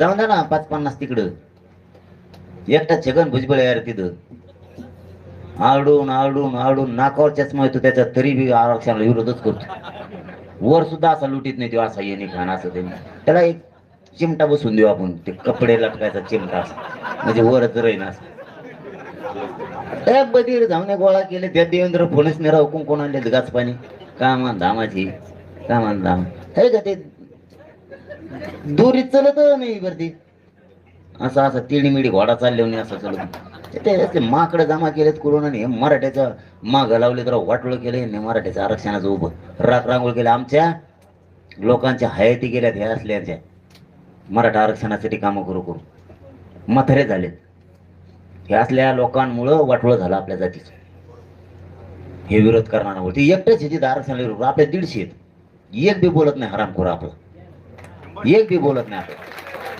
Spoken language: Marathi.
जाऊन द्या ना 5-50 तिकडं. एकटा छगन भुजबळ यार तिथं आरडून आरडून आरडून नाकावर चष्मा येतो त्याच्यात, तरी बी आरक्षणाला विरोधच करतो. वर सुद्धा असा लुटीत नाही तो, असा येणे खान असं ते. त्याला एक चिमटा बसून देऊ आपण, ते कपडे लटकायचा चिमटा असं, म्हणजे वरच राहीन असं. बधीर धावणे गोळा केले त्या देवेंद्र फडणवीस नेरा हुकूम कोण आणले गाच पाणी कामान धामाची कामान धाम हे का ते दोरीत चलत नाही वरती असं असं तिळीमिळी घोडा चालले म्हणे असं चलत ते असले माकडं जमा केलेत करून हे मराठ्याचं माग लावले तर वाटोळ केले मराठ्याचं आरक्षणाचं उभं राख रांगोळ केलं. आमच्या लोकांच्या हयाती गेल्यात ह्या असल्याच्या मराठा आरक्षणासाठी कामं करू करू म्हातारे झालेत. हे असल्या लोकांमुळं वाटोळ झालं आपल्या जातीचं. हे विरोध करणार होते एकटेच तिथं आरक्षणाला आपल्या 150 आहेत. एक बी बोलत नाही हरामखोर आपला, एक बी बोलत नाही आपला.